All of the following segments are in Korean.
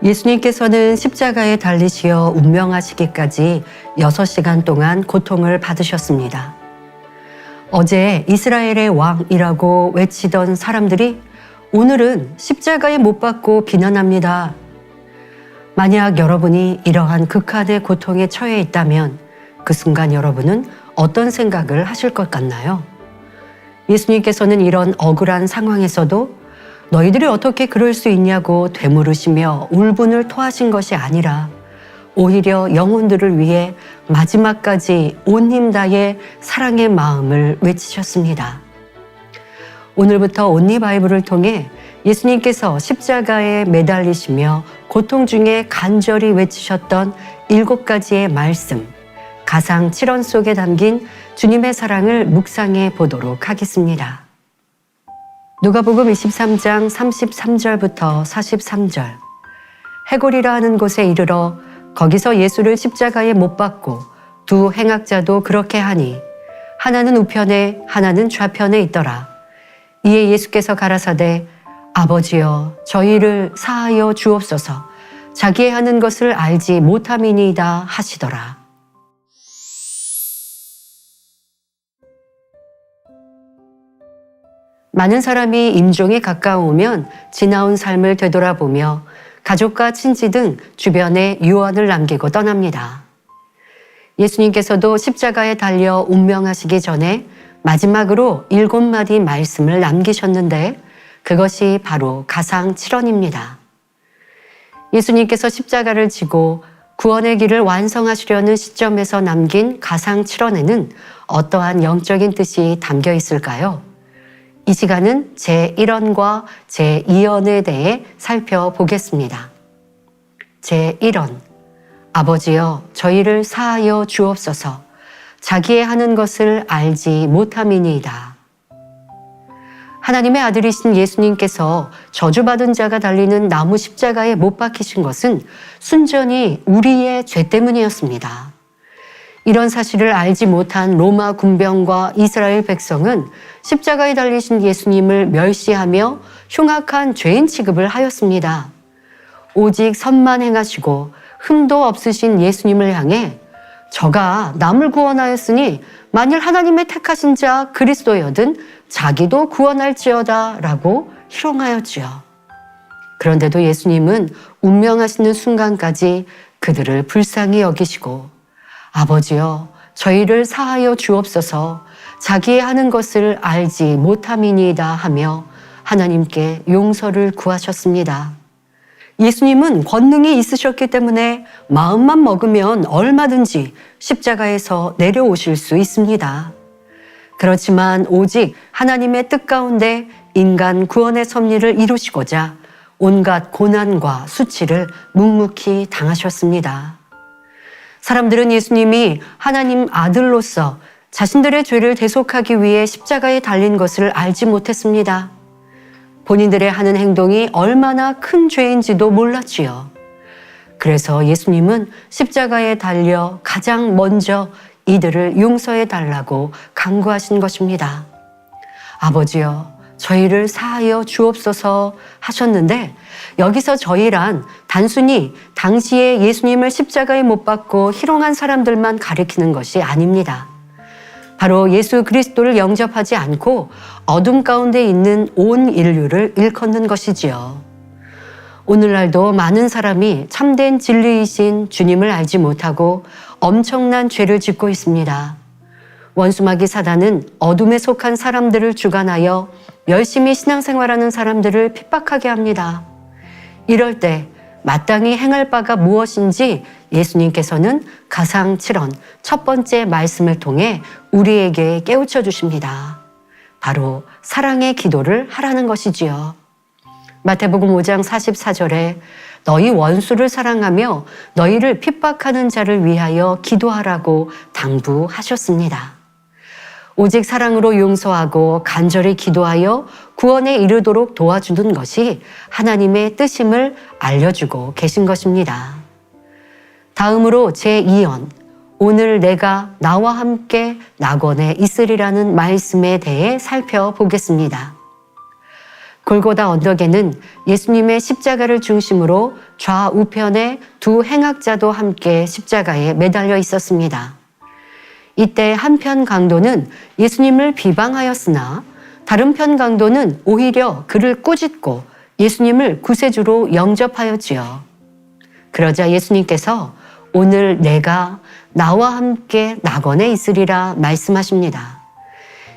예수님께서는 십자가에 달리시어 운명하시기까지 6시간 동안 고통을 받으셨습니다. 어제 이스라엘의 왕이라고 외치던 사람들이 오늘은 십자가에 못 박고 비난합니다. 만약 여러분이 이러한 극한의 고통에 처해 있다면 그 순간 여러분은 어떤 생각을 하실 것 같나요? 예수님께서는 이런 억울한 상황에서도 너희들이 어떻게 그럴 수 있냐고 되물으시며 울분을 토하신 것이 아니라 오히려 영혼들을 위해 마지막까지 온 힘 다해 사랑의 마음을 외치셨습니다. 오늘부터 온리 바이블을 통해 예수님께서 십자가에 매달리시며 고통 중에 간절히 외치셨던 7가지의 말씀, 가상 7원 속에 담긴 주님의 사랑을 묵상해 보도록 하겠습니다. 누가복음 23장 33절부터 43절. 해골이라 하는 곳에 이르러 거기서 예수를 십자가에 못 박고 두 행악자도 그렇게 하니 하나는 우편에 하나는 좌편에 있더라. 이에 예수께서 가라사대 아버지여 저희를 사하여 주옵소서 자기의 하는 것을 알지 못함이니이다 하시더라. 많은 사람이 임종이 가까우면 지나온 삶을 되돌아보며 가족과 친지 등 주변에 유언을 남기고 떠납니다. 예수님께서도 십자가에 달려 운명하시기 전에 마지막으로 7마디 말씀을 남기셨는데 그것이 바로 가상 7원입니다. 예수님께서 십자가를 지고 구원의 길을 완성하시려는 시점에서 남긴 가상 7원에는 어떠한 영적인 뜻이 담겨 있을까요? 이 시간은 제1원과 제2원에 대해 살펴보겠습니다. 제1원, 아버지여 저희를 사하여 주옵소서 자기의 하는 것을 알지 못함이니이다. 하나님의 아들이신 예수님께서 저주받은 자가 달리는 나무 십자가에 못 박히신 것은 순전히 우리의 죄 때문이었습니다. 이런 사실을 알지 못한 로마 군병과 이스라엘 백성은 십자가에 달리신 예수님을 멸시하며 흉악한 죄인 취급을 하였습니다. 오직 선만 행하시고 흠도 없으신 예수님을 향해 저가 남을 구원하였으니 만일 하나님의 택하신 자 그리스도여든 자기도 구원할지어다 라고 희롱하였지요. 그런데도 예수님은 운명하시는 순간까지 그들을 불쌍히 여기시고 아버지여 저희를 사하여 주옵소서 자기의 하는 것을 알지 못함이니이다 하며 하나님께 용서를 구하셨습니다. 예수님은 권능이 있으셨기 때문에 마음만 먹으면 얼마든지 십자가에서 내려오실 수 있습니다. 그렇지만 오직 하나님의 뜻 가운데 인간 구원의 섭리를 이루시고자 온갖 고난과 수치를 묵묵히 당하셨습니다. 사람들은 예수님이 하나님 아들로서 자신들의 죄를 대속하기 위해 십자가에 달린 것을 알지 못했습니다. 본인들의 하는 행동이 얼마나 큰 죄인지도 몰랐지요. 그래서 예수님은 십자가에 달려 가장 먼저 이들을 용서해 달라고 간구하신 것입니다. 아버지여 저희를 사하여 주옵소서 하셨는데 여기서 저희란 단순히 당시에 예수님을 십자가에 못 박고 희롱한 사람들만 가리키는 것이 아닙니다. 바로 예수 그리스도를 영접하지 않고 어둠 가운데 있는 온 인류를 일컫는 것이지요. 오늘날도 많은 사람이 참된 진리이신 주님을 알지 못하고 엄청난 죄를 짓고 있습니다. 원수마귀 사단은 어둠에 속한 사람들을 주관하여 열심히 신앙생활하는 사람들을 핍박하게 합니다. 이럴 때 마땅히 행할 바가 무엇인지 예수님께서는 가상 7원 첫 번째 말씀을 통해 우리에게 깨우쳐 주십니다. 바로 사랑의 기도를 하라는 것이지요. 마태복음 5장 44절에 너희 원수를 사랑하며 너희를 핍박하는 자를 위하여 기도하라고 당부하셨습니다. 오직 사랑으로 용서하고 간절히 기도하여 구원에 이르도록 도와주는 것이 하나님의 뜻임을 알려주고 계신 것입니다. 다음으로 제2연, 오늘 내가 나와 함께 낙원에 있으리라는 말씀에 대해 살펴보겠습니다. 골고다 언덕에는 예수님의 십자가를 중심으로 좌우편에 두 행악자도 함께 십자가에 매달려 있었습니다. 이때 한편 강도는 예수님을 비방하였으나 다른 편 강도는 오히려 그를 꾸짖고 예수님을 구세주로 영접하였지요. 그러자 예수님께서 오늘 내가 나와 함께 낙원에 있으리라 말씀하십니다.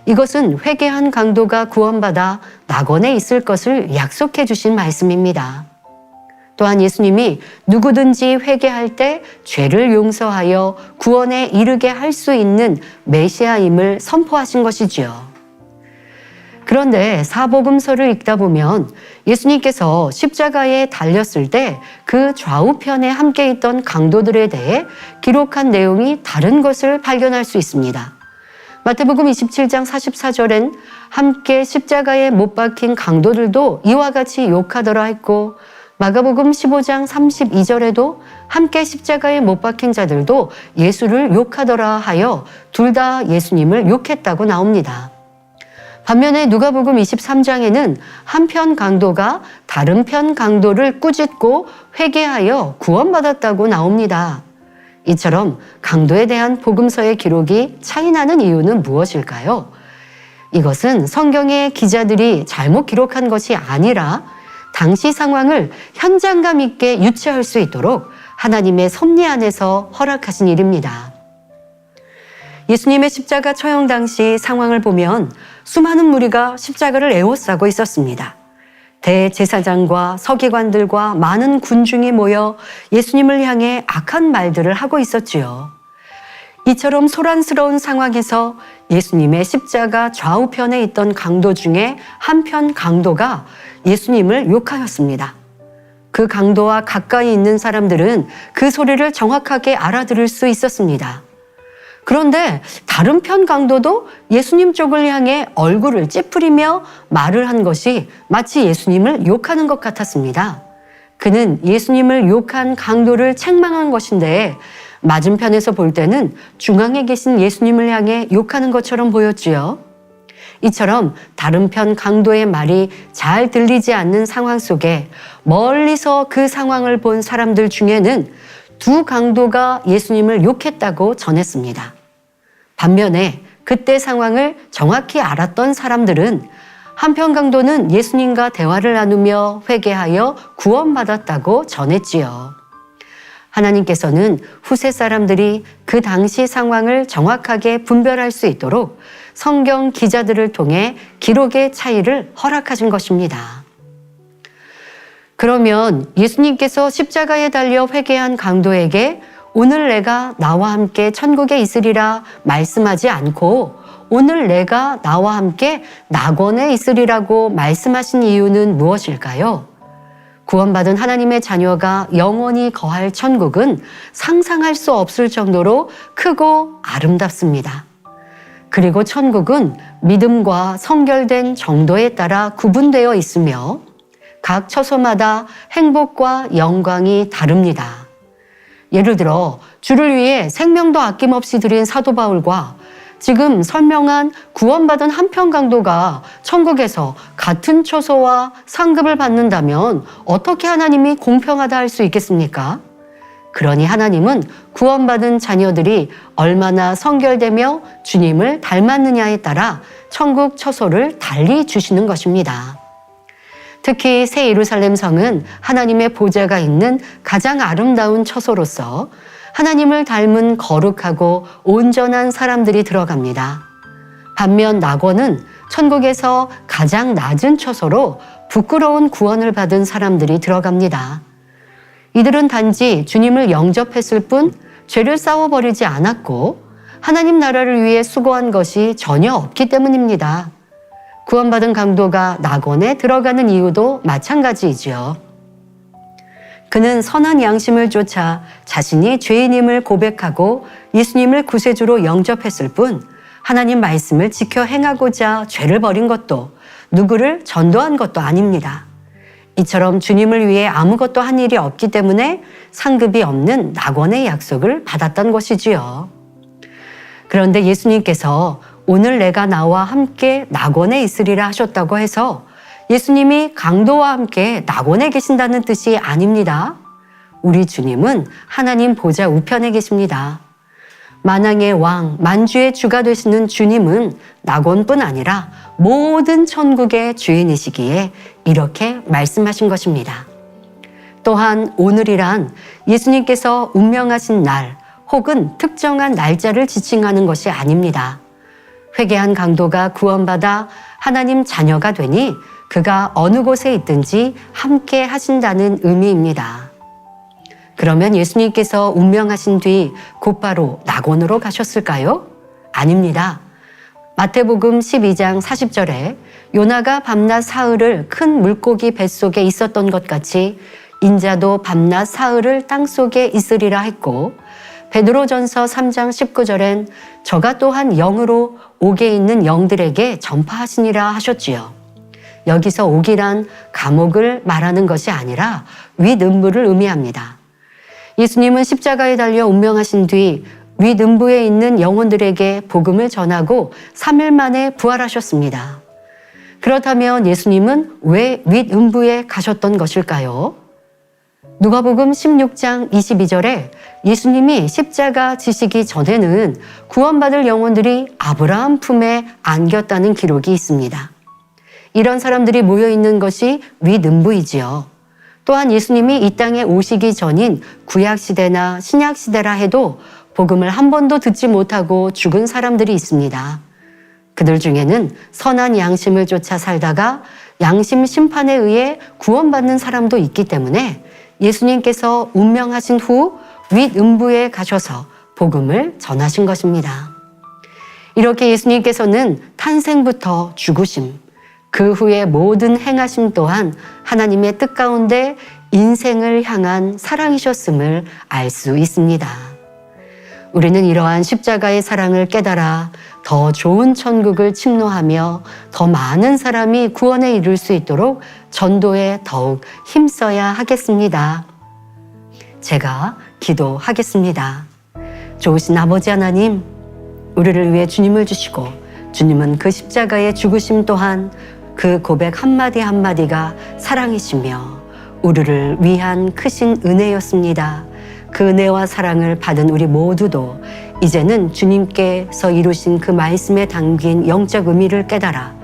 이것은 회개한 강도가 구원받아 낙원에 있을 것을 약속해 주신 말씀입니다. 또한 예수님이 누구든지 회개할 때 죄를 용서하여 구원에 이르게 할 수 있는 메시아임을 선포하신 것이지요. 그런데 사복음서를 읽다 보면 예수님께서 십자가에 달렸을 때 그 좌우편에 함께 있던 강도들에 대해 기록한 내용이 다른 것을 발견할 수 있습니다. 마태복음 27장 44절엔 함께 십자가에 못 박힌 강도들도 이와 같이 욕하더라 했고, 마가복음 15장 32절에도 함께 십자가에 못 박힌 자들도 예수를 욕하더라 하여 둘 다 예수님을 욕했다고 나옵니다. 반면에 누가복음 23장에는 한편 강도가 다른 편 강도를 꾸짖고 회개하여 구원받았다고 나옵니다. 이처럼 강도에 대한 복음서의 기록이 차이나는 이유는 무엇일까요? 이것은 성경의 기자들이 잘못 기록한 것이 아니라 당시 상황을 현장감 있게 유추할 수 있도록 하나님의 섭리 안에서 허락하신 일입니다. 예수님의 십자가 처형 당시 상황을 보면 수많은 무리가 십자가를 에워싸고 있었습니다. 대제사장과 서기관들과 많은 군중이 모여 예수님을 향해 악한 말들을 하고 있었지요. 이처럼 소란스러운 상황에서 예수님의 십자가 좌우편에 있던 강도 중에 한편 강도가 예수님을 욕하였습니다. 그 강도와 가까이 있는 사람들은 그 소리를 정확하게 알아들을 수 있었습니다. 그런데 다른 편 강도도 예수님 쪽을 향해 얼굴을 찌푸리며 말을 한 것이 마치 예수님을 욕하는 것 같았습니다. 그는 예수님을 욕한 강도를 책망한 것인데 맞은편에서 볼 때는 중앙에 계신 예수님을 향해 욕하는 것처럼 보였지요. 이처럼 다른 편 강도의 말이 잘 들리지 않는 상황 속에 멀리서 그 상황을 본 사람들 중에는 두 강도가 예수님을 욕했다고 전했습니다. 반면에 그때 상황을 정확히 알았던 사람들은 한편 강도는 예수님과 대화를 나누며 회개하여 구원받았다고 전했지요. 하나님께서는 후세 사람들이 그 당시 상황을 정확하게 분별할 수 있도록 성경 기자들을 통해 기록의 차이를 허락하신 것입니다. 그러면 예수님께서 십자가에 달려 회개한 강도에게 오늘 내가 나와 함께 천국에 있으리라 말씀하지 않고 오늘 내가 나와 함께 낙원에 있으리라고 말씀하신 이유는 무엇일까요? 구원받은 하나님의 자녀가 영원히 거할 천국은 상상할 수 없을 정도로 크고 아름답습니다. 그리고 천국은 믿음과 성결된 정도에 따라 구분되어 있으며 각 처소마다 행복과 영광이 다릅니다. 예를 들어 주를 위해 생명도 아낌없이 드린 사도 바울과 지금 설명한 구원받은 한편 강도가 천국에서 같은 처소와 상급을 받는다면 어떻게 하나님이 공평하다 할 수 있겠습니까? 그러니 하나님은 구원받은 자녀들이 얼마나 성결되며 주님을 닮았느냐에 따라 천국 처소를 달리 주시는 것입니다. 특히 새 예루살렘 성은 하나님의 보좌가 있는 가장 아름다운 처소로서 하나님을 닮은 거룩하고 온전한 사람들이 들어갑니다. 반면 낙원은 천국에서 가장 낮은 처소로 부끄러운 구원을 받은 사람들이 들어갑니다. 이들은 단지 주님을 영접했을 뿐 죄를 쌓아버리지 않았고 하나님 나라를 위해 수고한 것이 전혀 없기 때문입니다. 구원받은 강도가 낙원에 들어가는 이유도 마찬가지이지요. 그는 선한 양심을 쫓아 자신이 죄인임을 고백하고 예수님을 구세주로 영접했을 뿐 하나님 말씀을 지켜 행하고자 죄를 벌인 것도 누구를 전도한 것도 아닙니다. 이처럼 주님을 위해 아무것도 한 일이 없기 때문에 상급이 없는 낙원의 약속을 받았던 것이지요. 그런데 예수님께서 오늘 내가 나와 함께 낙원에 있으리라 하셨다고 해서 예수님이 강도와 함께 낙원에 계신다는 뜻이 아닙니다. 우리 주님은 하나님 보좌 우편에 계십니다. 만왕의 왕, 만주의 주가 되시는 주님은 낙원뿐 아니라 모든 천국의 주인이시기에 이렇게 말씀하신 것입니다. 또한 오늘이란 예수님께서 운명하신 날 혹은 특정한 날짜를 지칭하는 것이 아닙니다. 회개한 강도가 구원받아 하나님 자녀가 되니 그가 어느 곳에 있든지 함께 하신다는 의미입니다. 그러면 예수님께서 운명하신 뒤 곧바로 낙원으로 가셨을까요? 아닙니다. 마태복음 12장 40절에 요나가 밤낮 사흘을 큰 물고기 뱃속에 있었던 것 같이 인자도 밤낮 사흘을 땅속에 있으리라 했고, 베드로전서 3장 19절엔 저가 또한 영으로 옥에 있는 영들에게 전파하시니라 하셨지요. 여기서 옥이란 감옥을 말하는 것이 아니라 윗음부를 의미합니다. 예수님은 십자가에 달려 운명하신 뒤 윗음부에 있는 영혼들에게 복음을 전하고 3일 만에 부활하셨습니다. 그렇다면 예수님은 왜 윗음부에 가셨던 것일까요? 누가복음 16장 22절에 예수님이 십자가 지시기 전에는 구원받을 영혼들이 아브라함 품에 안겼다는 기록이 있습니다. 이런 사람들이 모여있는 것이 윗음부이지요. 또한 예수님이 이 땅에 오시기 전인 구약시대나 신약시대라 해도 복음을 한 번도 듣지 못하고 죽은 사람들이 있습니다. 그들 중에는 선한 양심을 쫓아 살다가 양심 심판에 의해 구원받는 사람도 있기 때문에 예수님께서 운명하신 후 윗음부에 가셔서 복음을 전하신 것입니다. 이렇게 예수님께서는 탄생부터 죽으심, 그 후에 모든 행하심 또한 하나님의 뜻 가운데 인생을 향한 사랑이셨음을 알 수 있습니다. 우리는 이러한 십자가의 사랑을 깨달아 더 좋은 천국을 침노하며 더 많은 사람이 구원에 이를 수 있도록 전도에 더욱 힘써야 하겠습니다. 제가 기도하겠습니다. 좋으신 아버지 하나님, 우리를 위해 주님을 주시고 주님은 그 십자가의 죽으심 또한 그 고백 한마디 한마디가 사랑이시며 우리를 위한 크신 은혜였습니다. 그 은혜와 사랑을 받은 우리 모두도 이제는 주님께서 이루신 그 말씀에 담긴 영적 의미를 깨달아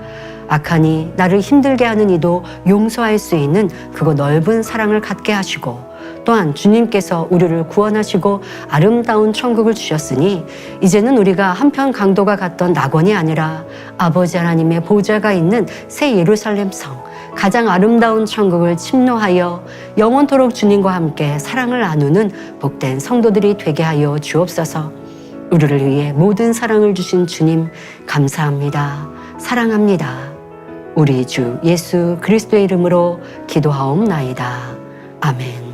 악하니 나를 힘들게 하는 이도 용서할 수 있는 그거 넓은 사랑을 갖게 하시고, 또한 주님께서 우리를 구원하시고 아름다운 천국을 주셨으니 이제는 우리가 한편 강도가 갔던 낙원이 아니라 아버지 하나님의 보좌가 있는 새 예루살렘 성, 가장 아름다운 천국을 침노하여 영원토록 주님과 함께 사랑을 나누는 복된 성도들이 되게 하여 주옵소서. 우리를 위해 모든 사랑을 주신 주님 감사합니다. 사랑합니다. 우리 주 예수 그리스도의 이름으로 기도하옵나이다. 아멘.